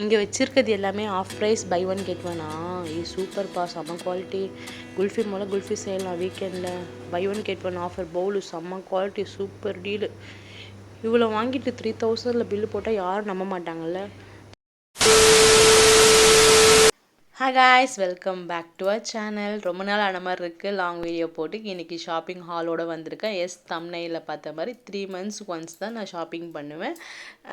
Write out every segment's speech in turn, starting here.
இங்கே வச்சிருக்கிறது எல்லாமே half price buy one get ஒன்னா. இது சூப்பர்ப்பா, செம்ம குவாலிட்டி. குல்ஃபி மேலே குல்ஃபி செய்யலாம் வீக்கெண்டில். Buy one get one offer bowl செம்ம குவாலிட்டி, சூப்பர் டீலு. இவ்வளோ வாங்கிட்டு 3000 பில்லு போட்டால் யாரும் நம்ப மாட்டாங்கல்ல. Hi guys, welcome back to our channel. ரொம்ப நாள் ஆன மாதிரி இருக்குது லாங் வீடியோ போட்டு. இன்றைக்கி ஷாப்பிங் ஹாலோடு வந்திருக்கேன். தம்ப்நெயிலில் பார்த்த மாதிரி 3 months ஒன்ஸ் தான் நான் ஷாப்பிங் பண்ணுவேன்.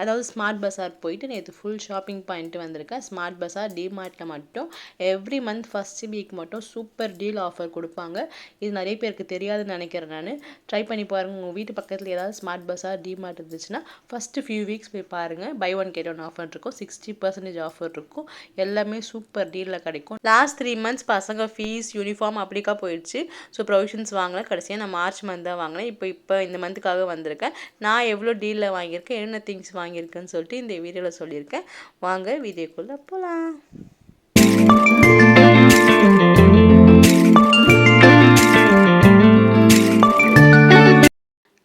அதாவது ஸ்மார்ட் பஸார் போயிட்டு நேற்று ஃபுல் ஷாப்பிங் பண்ணிட்டு வந்திருக்கேன். ஸ்மார்ட் பஸார் டிமார்ட்டில் மட்டும் எவ்ரி மந்த் ஃபஸ்ட் வீக் மட்டும் சூப்பர் டீல் ஆஃபர் கொடுப்பாங்க. இது நிறைய பேருக்கு தெரியாதுன்னு நினைக்கிறேன். நான் ட்ரை பண்ணி பாருங்கள். உங்கள் வீட்டு பக்கத்தில் ஏதாவது ஸ்மார்ட் பஸார் டிமார்ட் இருந்துச்சுன்னா ஃபஸ்ட்டு ஃபியூ வீக்ஸ் போய் பாருங்கள். Buy one get one offer இருக்கும், 60% ஆஃபர் இருக்கும். எல்லாமே சூப்பர் டீல் கிடைக்கும். லாஸ்ட் 3 months பசங்க ஃபீஸ், யூனிஃபார்ம் அப்படிக்கா போயிடுச்சு. ஸோ ப்ரொவிஷன்ஸ் வாங்கல. கடைசியாக நான் மார்ச் மந்த் தான் வாங்கினேன். இப்போ இந்த மந்த்துக்காக வந்திருக்கேன். நான் எவ்வளோ டீலில் வாங்கியிருக்கேன், என்னென்ன திங்ஸ் வாங்கியிருக்கேன்னு சொல்லிட்டு இந்த வீடியோவில் சொல்லியிருக்கேன். வாங்க வீடியோக்குள்ளே போகலாம்.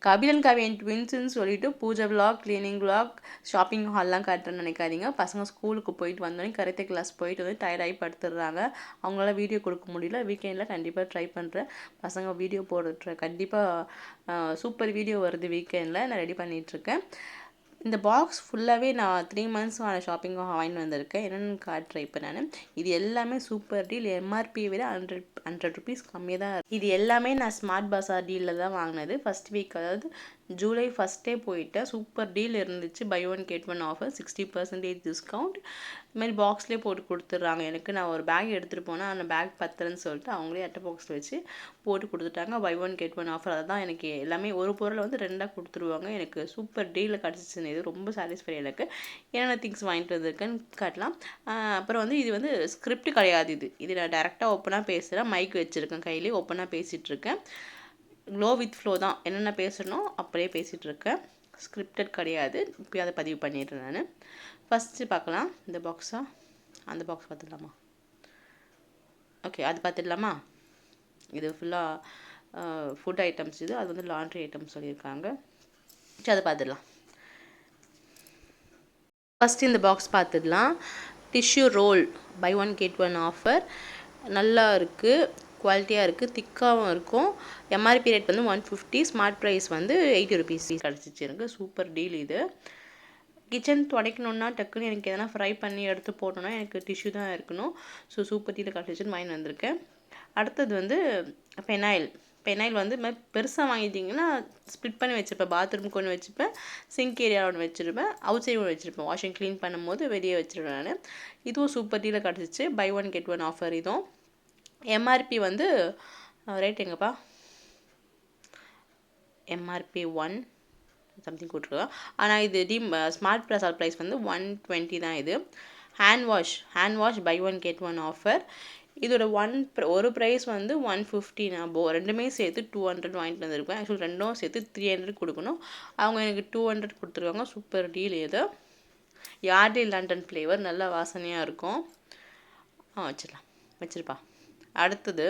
கபிலன் காவியன் ட்வின்ஸுன்னு சொல்லிட்டு பூஜை விலாக், கிளீனிங் விலாக், ஷாப்பிங் ஹால்லாம் காட்டுறேன்னு நினைக்காதீங்க. பசங்க ஸ்கூலுக்கு போயிட்டு வந்தோடனே கராத்தே கிளாஸ் போயிட்டு வந்து டயர்டாகி படுத்துடுறாங்க. அவங்களால வீடியோ கொடுக்க முடியல. வீக்கெண்டில் கண்டிப்பாக ட்ரை பண்ணுறேன். பசங்க வீடியோ போடுற கண்டிப்பாக சூப்பர் வீடியோ வருது வீக்கெண்டில். நான் ரெடி பண்ணிகிட்ருக்கேன். இந்த பாக்ஸ் ஃபுல்லாகவே நான் 3 months ஷாப்பிங் வாங்கிட்டு வந்திருக்கேன். என்னென்னு காட்டுறேன் இப்போ நான். இது எல்லாமே சூப்பர் டீல். எம்ஆர்பியை விட 100 rupees கம்மியாக தான். இது எல்லாமே நான் ஸ்மார்ட் பஸார் டீலில் தான் வாங்கினது. ஃபஸ்ட் வீக், அதாவது ஜூலை 1st போயிட்டேன். சூப்பர் டீல் இருந்துச்சு. Buy one get one offer, 60% discount. இதுமாதிரி பாக்ஸ்லேயே போட்டு கொடுத்துட்றாங்க. எனக்கு நான் ஒரு பேக் எடுத்துகிட்டு போனேன். அந்த பேக் பத்தலன்னு சொல்லிட்டு அவங்களே அட்டை பாக்ஸில் வச்சு போட்டு கொடுத்துட்டாங்க. Buy one get one offer. அதுதான் எனக்கு எல்லாமே ஒரு பொருளை வந்து 2ஆக கொடுத்துருவாங்க. எனக்கு சூப்பர் டீலில் கிடச்சிச்சுன்னு இது ரொம்ப சாட்டிஸ்ஃபை. எனக்கு என்னென்ன திங்ஸ் வாங்கிட்டு வந்திருக்கேன்னு காட்டலாம். அப்புறம் வந்து இது வந்து ஸ்கிரிப்ட் கிடையாது. இது நான் டேரெக்டாக ஓப்பனாக பேசுகிறேன். மைக் வச்சுருக்கேன் கையிலே, ஓப்பனாக பேசிகிட்ருக்கேன். க்ளோ வித் ஃப்ளோ தான். என்னென்ன பேசணும் அப்படியே பேசிகிட்ருக்கேன். ஸ்கிரிப்டட் கிடையாது. இப்போ அதை பதிவு பண்ணிடுறேன் நான். ஃபஸ்ட்டு பார்க்கலாம் இந்த பாக்ஸா, அந்த பாக்ஸ் பார்த்துடலாமா? ஓகே, அது பார்த்துடலாமா? இது ஃபுல்லாக ஃபுட் ஐட்டம்ஸ். அது வந்து லாண்ட்ரி ஐட்டம்ஸ் சொல்லியிருக்காங்க. சரி, அதை பார்த்துடலாம். ஃபஸ்ட்டு இந்த பாக்ஸ் பார்த்துடலாம். Tissue roll buy one get one offer. நல்லா இருக்குது, குவாலிட்டியாக இருக்குது, திக்காகவும் இருக்கும். எம்ஆர்பி ரேட் வந்து 150, ஸ்மார்ட் ப்ரைஸ் வந்து 80 rupees கிடச்சிச்சு எனக்கு. சூப்பர் டீல் இது. கிச்சன் துடைக்கணுன்னா டக்குன்னு எனக்கு எதனா ஃப்ரை பண்ணி எடுத்து போட்டோன்னா எனக்கு டிஷ்யூ தான் இருக்கணும். ஸோ சூப்பர் டீல் கிடச்சிச்சுன்னு வாங்கி வந்திருக்கேன். அடுத்தது வந்து பெனாயில் வந்து பெருசாக வாங்கிட்டிங்கன்னா ஸ்ப்ளிட் பண்ணி வச்சுருப்பேன். பாத்ரூமுக்கு ஒன்று வச்சுப்பேன், சிங்க் ஏரியா ஒன்று வச்சுருப்பேன், அவுட் சைடு ஒன்று வச்சுருப்பேன். வாஷிங் க்ளீன் பண்ணும்போது வெளியே வச்சுருவேன் நான். இதுவும் சூப்பர் டீலில் கிடச்சிச்சு. Buy one get one offer. இதுவும் எம்ஆர்பி வந்து ரேட் எங்கப்பா, எம்ஆர்பி 1 சம்திங் கொடுத்துருக்கோம். ஆனால் இது ஸ்மார்ட் ப்ளஸார் ப்ரைஸ் வந்து 120 தான். இது hand wash buy one get one offer. இதோட ஒரு ப்ரைஸ் வந்து 150. நான் ரெண்டுமே சேர்த்து 200 வாங்கிட்டு வந்திருப்பேன். ஆக்சுவலி ரெண்டும் சேர்த்து 300 கொடுக்கணும். அவங்க எனக்கு 200 கொடுத்துருக்காங்க. சூப்பர் டீல் இது. யார்டே லண்டன் ஃப்ளேவர், நல்ல வாசனையாக இருக்கும். வச்சிருப்பா. அடுத்தது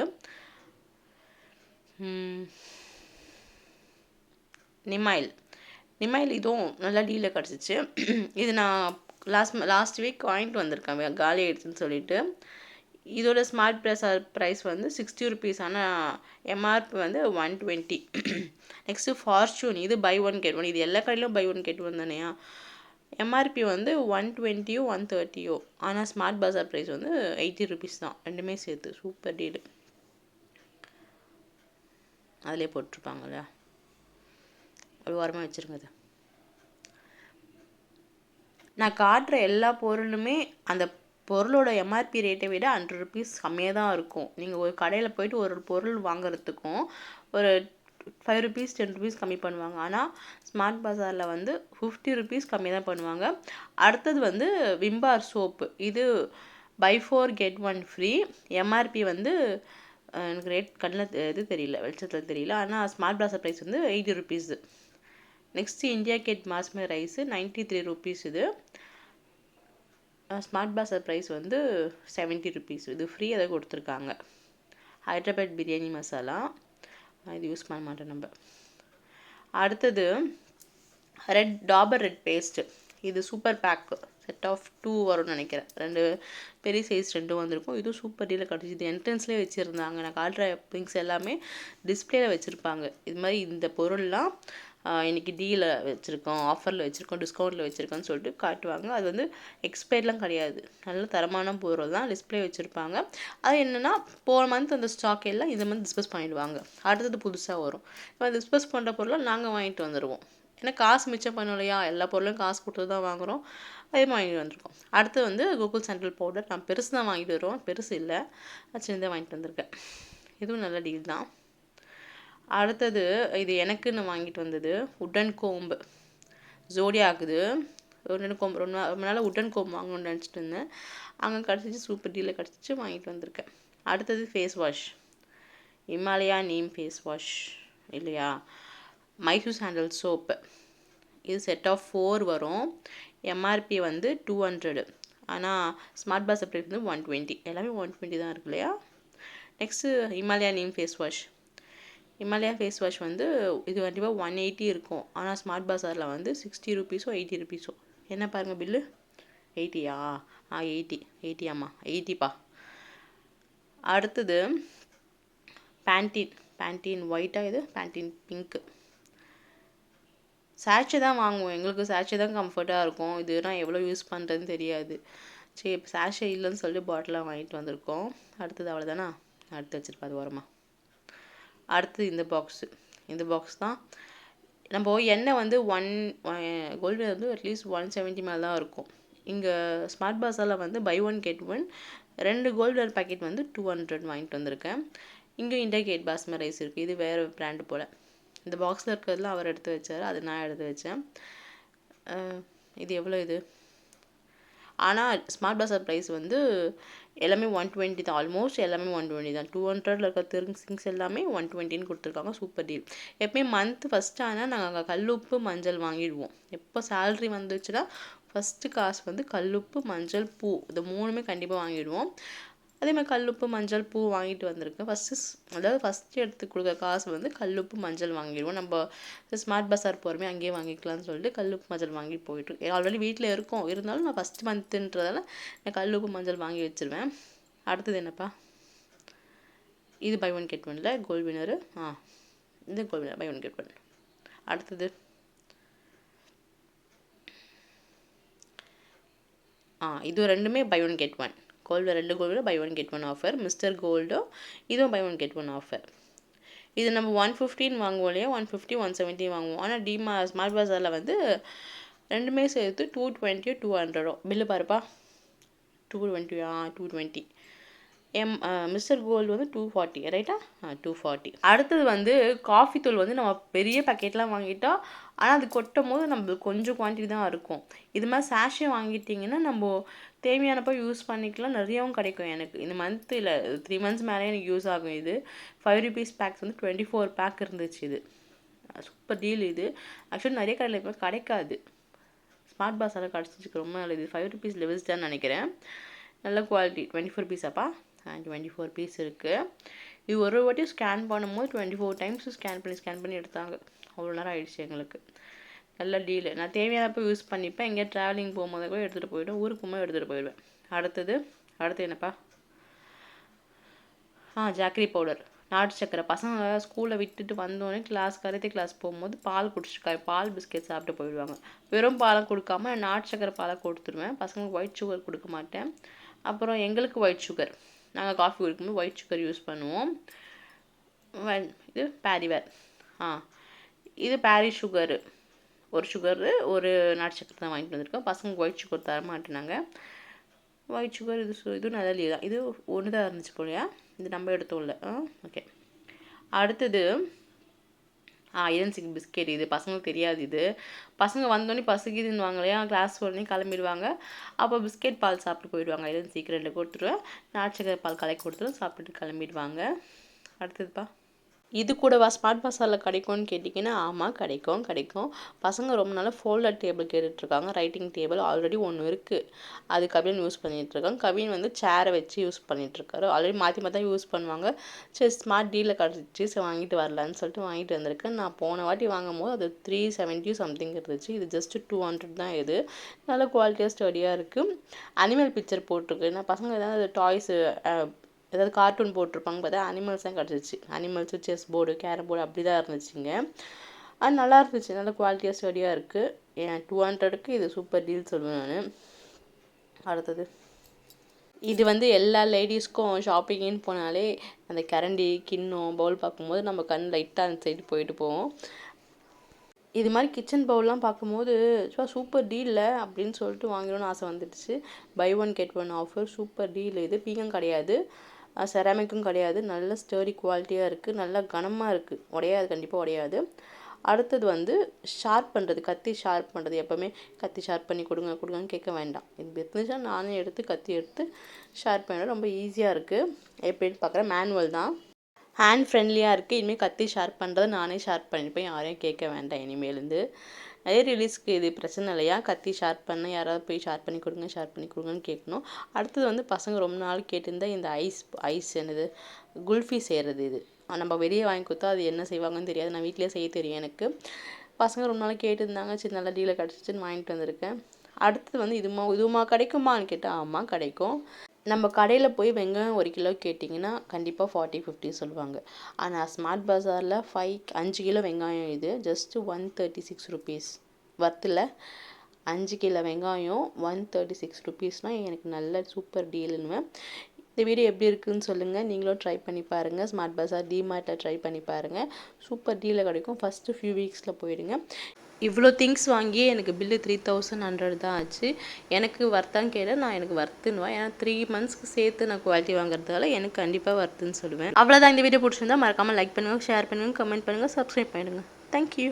நிமைல் இதுவும் நல்லா டீலில் கிடச்சிச்சு. இது நான் லாஸ்ட் வீக் வாங்கிட்டு வந்திருக்கேன், காலி ஆயிடுச்சுன்னு சொல்லிட்டு. இதோட ஸ்மார்ட் ப்ரைஸ் வந்து 60 rupees. ஆனால் எம்ஆர்பி வந்து 120. Next Fortune. இது பை ஒன் கெட் ஒன். இது எல்லா கடையிலும் பை ஒன் கெட் ஒன் தானேயா. எம்ஆர்பி வந்து 120 130. ஆனால் ஸ்மார்ட் பஸார் ப்ரைஸ் வந்து 80 rupees தான். ரெண்டுமே சேர்த்து சூப்பர் டீலு. அதிலே போட்டிருப்பாங்கள்ல, ஒரு வாரமாக வச்சுருங்க. அது நான் காட்டுற எல்லா பொருளுமே அந்த பொருளோட எம்ஆர்பி ரேட்டை விட 100 rupees கம்மியாக தான் இருக்கும். நீங்கள் ஒரு கடையில் போயிட்டு ஒரு பொருள் வாங்குறதுக்கும் ஒரு 5 rupees 10 rupees கம்மி பண்ணுவாங்க. ஆனால் ஸ்மார்ட் பஸாரில் வந்து 50 rupees கம்மி தான் பண்ணுவாங்க. அடுத்தது வந்து விம்பார் சோப்பு. இது பை 4 கெட் 1 ஃப்ரீ. எம்ஆர்பி வந்து எனக்கு ரேட் கண்ணில் இது தெரியல, வெளிச்சத்தில் தெரியல. ஆனால் ஸ்மார்ட் பஸார் ப்ரைஸ் வந்து 80 rupees. Next India Gate basmati rice 93 rupees. இது ஸ்மார்ட் பஸார் ப்ரைஸ் வந்து 70 rupees. இது ஃப்ரீ அதை கொடுத்துருக்காங்க. ஹைதராபாத் பிரியாணி மசாலா, இது யூஸ் பண்ண மாட்டேன் நம்ம. அடுத்தது டாபர் ரெட் பேஸ்ட்டு. இது சூப்பர் பேக் செட் ஆஃப் 2 வரும்னு நினைக்கிறேன். 2 பெரிய சைஸ் 2 வந்திருக்கும். இதுவும் சூப்பர் டீலில் கிடச்சிது. என்ட்ரன்ஸ்லேயே வச்சுருந்தாங்க. நான் காட்டுற திங்ஸ் எல்லாமே டிஸ்பிளேல வச்சுருப்பாங்க. இது மாதிரி இந்த பொருள்லாம் இன்றைக்கி டீலில் வச்சுருக்கோம், ஆஃபரில் வச்சுருக்கோம், டிஸ்கவுண்ட்டில் வச்சுருக்கோன்னு சொல்லிட்டு காட்டுவாங்க. அது வந்து எக்ஸ்பைர்லாம் கிடையாது, நல்ல தரமான பொருள் தான். டிஸ்பிளே வச்சுருப்பாங்க. அது என்னென்னா போன மந்த் அந்த ஸ்டாக் எல்லாம் இந்த மந்த் டிஸ்போஸ் பண்ணிவிடுவாங்க. அடுத்தது புதுசாக வரும். இப்போ டிஸ்போஸ் பண்ணுற பொருளை நாங்கள் வாங்கிட்டு வந்துடுவோம். ஏன்னா காசு மிச்சம் பண்ணோம் இல்லையா, எல்லா பொருளும் காசு கொடுத்து தான் வாங்குகிறோம். அதே மாதிரி வாங்கிட்டு வந்துருக்கோம். அடுத்து வந்து கோகுல் சாண்டல் பவுடர். நான் பெருசு தான் வாங்கிட்டு வருவோம், பெருசு இல்லை, சின்னதாக வாங்கிட்டு வந்திருக்கேன். இதுவும் நல்ல டீல் தான். அடுத்தது இது எனக்குன்னு வாங்கிட்டு வந்தது உட்டன் கோம்பு. ஜோடியாகுது உட்டன் கோம்பு. ரொம்ப நாள் உட்டன் கோம்பு வாங்கணும்னு நினச்சிட்டு இருந்தேன். அங்கே கிடச்சிச்சு, சூப்பர் டீலில் கிடச்சிச்சு, வாங்கிட்டு வந்திருக்கேன். அடுத்தது face wash. Himalaya neem face wash இல்லையா, மைசூர் சாண்டல் சோப்பு. இது செட் ஆஃப் 4 வரும். எம்ஆர்பி வந்து 200. ஆனால் ஸ்மார்ட் பாஸ் ப்ரைஸ் வந்து 120. எல்லாமே 120 தான் இருக்கு இல்லையா. Next Himalaya neem face wash. Himalaya face wash வந்து இது கண்டிப்பாக 180 இருக்கும். ஆனால் ஸ்மார்ட் பஸாரில் வந்து 60 ருபீஸோ 80 ருபீஸோ. என்ன பாருங்கள் பில்லு, 80யா? 80 ஆமாம், 80பா. அடுத்தது பேண்டீன் ஒயிட்டாக, இது பேண்டீன் பிங்க்கு. சாட்சே தான் வாங்குவோம், எங்களுக்கு சாட்சே தான் கம்ஃபர்ட்டாக இருக்கும். இதுனா எவ்வளோ யூஸ் பண்ணுறதுன்னு தெரியாது. சரி, இப்போ சாட்சே இல்லைன்னு சொல்லிட்டு பாட்டிலாக வாங்கிட்டு வந்திருக்கோம். அடுத்தது அவ்வளோதானா, அடுத்து வச்சுருப்பா அது ஓரமாக. அடுத்து இந்த பாக்ஸ் தான். நம்ம எண்ணெய் வந்து கோல்டு வந்து அட்லீஸ்ட் 170 மேலே தான் இருக்கும். இங்கே ஸ்மார்ட் பாஸாரில் வந்து பை 1 get 1 2 கோல்டு பேக்கெட் வந்து 200 வாங்கிட்டு வந்திருக்கேன். இங்கே இண்டியா கேட் பாஸ்மதி ரைஸ் இருக்குது. இது வேறு பிராண்டு போல். இந்த பாக்ஸில் இருக்கிறதுலாம் அவர் எடுத்து வச்சார், அது நான் எடுத்து வச்சேன். இது எவ்வளோ இது? ஆனால் ஸ்மார்ட் பாஸார் ப்ரைஸ் வந்து எல்லாமே 120 தான். ஆல்மோஸ்ட் எல்லாமே 120 தான். 200ல் இருக்க திங்ஸ் எல்லாமே 120ன்னு கொடுத்துருக்காங்க. Super deal. எப்போயுமே மந்த் ஃபஸ்ட்டு ஆனால் நாங்கள் கல்லுப்பு மஞ்சள் வாங்கிடுவோம். எப்போ சேல்ரி வந்துச்சுன்னா ஃபஸ்ட்டு காசு வந்து கல்லுப்பு மஞ்சள் பூ, இது 3மே கண்டிப்பாக வாங்கிடுவோம். அதே மாதிரி கல்லுப்பு மஞ்சள் பூ வாங்கிட்டு வந்திருக்கேன். ஃபஸ்ட்டு எடுத்து கொடுக்குற காசு வந்து கல்லுப்பு மஞ்சள் வாங்கிடுவோம். நம்ம ஸ்மார்ட் பஸார் போகிறோமே அங்கேயே வாங்கிக்கலாம்னு சொல்லிட்டு கல்லுப்பு மஞ்சள் வாங்கி போயிட்டு ஆல்ரெடி வீட்டில் இருக்கும். இருந்தாலும் நான் ஃபஸ்ட் மந்த்துன்றதால நான் கல்லுப்பு மஞ்சள் வாங்கி வச்சுருவேன். அடுத்தது என்னப்பா, இது பை 1 get 1 கோல்டு வினரு. இது கோல்டு வினர் பை 1 get 1. அடுத்தது இது ரெண்டுமே பை 1 get 1. கோல்டில் 2 கோல்டில் பை 1 get 1 ஆஃபர். மிஸ்டர் கோல்டோ இதுவும் பை 1 get 1 ஆஃபர். இது நம்ம 115 வாங்குவோம் இல்லையா, 150 170 வாங்குவோம். ஆனால் ஸ்மார்ட் பஸாரில் வந்து ரெண்டுமே சேர்த்து 220 200. பில்லு பாருப்பா, 220. 220. மிஸ்டர் கோல்டு வந்து 240 ரைட்டா. 240. அடுத்தது வந்து காஃபி தூள் வந்து நம்ம பெரிய பேக்கெட்லாம் வாங்கிட்டோம். ஆனால் அது கொட்டும் போது நம்மளுக்கு கொஞ்சம் குவான்டிட்டி தான் இருக்கும். இது மாதிரி சாஷே வாங்கிட்டிங்கன்னா நம்ம தேவையானப்போ யூஸ் பண்ணிக்கலாம். நிறையாவும் கிடைக்கும். எனக்கு இந்த மந்த் இல்லை 3 months மேலே எனக்கு யூஸ் ஆகும். இது 5 rupees பேக்ஸ் வந்து 24 பேக் இருந்துச்சு. இது சூப்பர் டீல். இது ஆக்சுவலி நிறைய கடையில் இப்போ கிடைக்காது. ஸ்மார்ட் பாஸால் கிடச்சிருக்கு, ரொம்ப நல்லது. 5 rupees லெவல்ஸ் தான் நினைக்கிறேன். நல்ல குவாலிட்டி. 24 பீஸாப்பா. 24 பீஸ் இருக்குது. இது ஒரு வாட்டி ஸ்கேன் பண்ணும்போது 24 times ஸ்கேன் பண்ணி எடுத்தாங்க. அவ்வளோ நேரம் ஆகிடுச்சு எங்களுக்கு. நல்ல டீலு. நான் தேவையானப்போ யூஸ் பண்ணிப்பேன். எங்கேயா ட்ராவலிங் போகும்போது கூட எடுத்துகிட்டு போய்விடுவேன். ஊருக்கு போகும்போது எடுத்துகிட்டு போயிடுவேன். அடுத்து என்னப்பா, ஜாக்கரி பவுடர், நாட்டு சக்கரை. பசங்க ஸ்கூலில் விட்டுட்டு வந்தோடனே கராத்தே கிளாஸ் போகும்போது பால் குடிச்சிட்டு பால் பிஸ்கெட் சாப்பிட்டு போயிடுவாங்க. வெறும் பாலை கொடுக்காம நாட்டு சக்கரை பாலை கொடுத்துருவேன். பசங்களுக்கு ஒயிட் சுகர் கொடுக்க மாட்டேன். அப்புறம் எங்களுக்கு ஒயிட் சுகர், நாங்கள் காஃபி குடிக்கும்போது ஒயிட் சுகர் யூஸ் பண்ணுவோம். இது பேரிவேர். இது பேரி சுகரு, ஒரு சுகரு ஒரு நாட்டு சக்கரை தான் வாங்கிட்டு வந்திருக்கோம். பசங்க ஒயிட் சுகர் தர மாட்டேனாங்க. ஒயிட் சுகர் இது நல்ல லீ தான். இது ஒன்று தான் இருந்துச்சு போலையா, இது நம்ம எடுத்தோம் இல்லை. ஓகே. அடுத்தது ஐடென்சிக் பிஸ்கெட். இது பசங்களுக்கு தெரியாது. இது பசங்க வந்தோடனே பசிக்குதுன்னு வாங்க இல்லையா, கிளாஸ் உடனே கிளம்பிடுவாங்க. அப்போ பிஸ்கெட் பால் சாப்பிட்டு போயிடுவாங்க. ஐடென்சிக் 2 கொடுத்துருவேன், நாட்டு சக்கரை பால் கலக்கி கொடுத்துருவேன், சாப்பிட்டுட்டு கிளம்பிடுவாங்க. அடுத்ததுப்பா, இது கூடவா ஸ்மார்ட் பஸாரில் கிடைக்கும்னு கேட்டிங்கன்னா ஆமாம், கிடைக்கும். பசங்க ரொம்ப நாளாக ஃபோல்டர் டேபிள் கேட்டுட்ருக்காங்க. ரைட்டிங் டேபிள் ஆல்ரெடி ஒன்று இருக்குது. அது கவின் யூஸ் பண்ணிகிட்ருக்காங்க. கவின் வந்து சேரை வச்சு யூஸ் பண்ணிகிட்ருக்காரு. ஆல்ரெடி மாற்றி மாற்றி யூஸ் பண்ணுவாங்க. சரி ஸ்மார்ட் டீலில் கிடச்சிச்சு, சரி வாங்கிட்டு வரலான்னு சொல்லிட்டு வாங்கிட்டு வந்திருக்கேன். நான் போன வாட்டி வாங்கும்போது அது 370 சம்திங் இருந்துச்சு. இது ஜஸ்ட்டு 200 தான். இது நல்ல குவாலிட்டியாக ஸ்டடியாக இருக்குது. அனிமல் பிக்சர் போட்டிருக்கு. நான் பசங்க ஏதாவது டாய்ஸு ஏதாவது கார்ட்டூன் போட்டிருப்பாங்க பார்த்தா அனிமல்ஸ் தான் கிடச்சிச்சு. Animals, chess board, carrom board அப்படி தான் இருந்துச்சுங்க. அது நல்லா இருந்துச்சு. நல்ல குவாலிட்டியாக ஸ்டடியாக இருக்குது. ஏன் 200க்கு இது சூப்பர் டீல் சொல்லுவேன் நான். அடுத்தது இது வந்து எல்லா லேடிஸ்க்கும் ஷாப்பிங்கின்னு போனாலே அந்த கரண்டி, கிண்ணம், பவுல் பார்க்கும்போது நம்ம கண் லைட்டாக அந்த சைடு போயிட்டு போவோம். இது மாதிரி கிச்சன் பவுல்லாம் பார்க்கும்போது சூப்பர் டீலில் அப்படின்னு சொல்லிட்டு வாங்கணும்னு ஆசை வந்துடுச்சு. Buy one get one offer, super deal. இது பீங்கம் கிடையாது, செராமிக்கும் கிடையாது. நல்ல ஸ்டர்டி குவாலிட்டியாக இருக்குது, நல்லா கனமாக இருக்குது, உடையாது, கண்டிப்பாக உடையாது. அடுத்தது வந்து ஷார்ப் பண்ணுறது, கத்தி ஷார்ப் பண்ணுறது. எப்போவுமே கத்தி ஷார்ப் பண்ணி கொடுங்கன்னு கேட்க வேண்டாம். இது இருந்துச்சுன்னா நானே கத்தி எடுத்து ஷார்ப் பண்ண ரொம்ப ஈஸியாக இருக்குது. எப்படின்னு பார்க்குறேன். மேனுவல் தான், ஹேண்ட் ஃப்ரெண்ட்லியாக இருக்குது. இனிமேல் கத்தி ஷார்ப் பண்ணுறது நானே ஷார்ப் பண்ணிப்பேன், யாரையும் கேட்க வேண்டாம் இனிமேலேருந்து. அதே ரிலீஸ்க்கு இது பிரச்சனை இல்லையா? கத்தி ஷார்ப் பண்ண யாராவது போய் ஷார்ப் பண்ணி கொடுங்கன்னு கேட்கணும். அடுத்தது வந்து பசங்க ரொம்ப நாள் கேட்டிருந்தா இந்த ஐஸ் என்னது குல்ஃபி செய்கிறது. இது நம்ம வெளியே வாங்கி கொடுத்தா அது என்ன செய்வாங்கன்னு தெரியாது, நான் வீட்டிலே செய்ய தெரியும் எனக்கு. பசங்க ரொம்ப நாள் கேட்டிருந்தாங்க, சரி நல்ல டீலில் கிடச்சிச்சின்னு வாங்கிட்டு வந்திருக்கேன். அடுத்தது வந்து இதுமா கிடைக்குமான்னு கேட்டால் ஆமாம் கிடைக்கும். நம்ம கடையில் போய் வெங்காயம் 1 கிலோ கேட்டிங்கன்னா கண்டிப்பாக 40-50 சொல்லுவாங்க. ஆனால் ஸ்மார்ட் பஸாரில் 5 கிலோ வெங்காயம் இது ஜஸ்ட்டு 136 ருபீஸ். வர்த்தில் 5 கிலோ வெங்காயம் 136 ருபீஸ்னால் எனக்கு நல்ல சூப்பர் டீலுன்னுவேன். இந்த வீடியோ எப்படி இருக்குதுன்னு சொல்லுங்கள். நீங்களும் ட்ரை பண்ணி பாருங்கள். ஸ்மார்ட் பஸார், டிமார்ட்டில் ட்ரை பண்ணி பாருங்கள். சூப்பர் டீலில் கிடைக்கும். ஃபஸ்ட்டு ஃபியூ வீக்ஸில் போயிடுங்க. இவ்வளோ திங்ஸ் வாங்கி எனக்கு பில்லு 3100 தான் ஆச்சு. எனக்கு வர்த்தான்னு கேட்டால் நான் எனக்கு வர்த்துன்னுவேன். ஏன்னா 3 மந்த்ஸ்க்கு சேர்த்து நான் குவாலிட்டி வாங்குறதால எனக்கு கண்டிப்பாக வர்த்துன்னு சொல்லுவேன். அவ்வளோதான். இந்த வீடியோ பிடிச்சிருந்தா மறக்காமல் லைக் பண்ணுங்கள், ஷேர் பண்ணுங்கள், கமெண்ட் பண்ணுங்கள், சப்ஸ்கிரைப் பண்ணிடுங்க. தேங்க்யூ.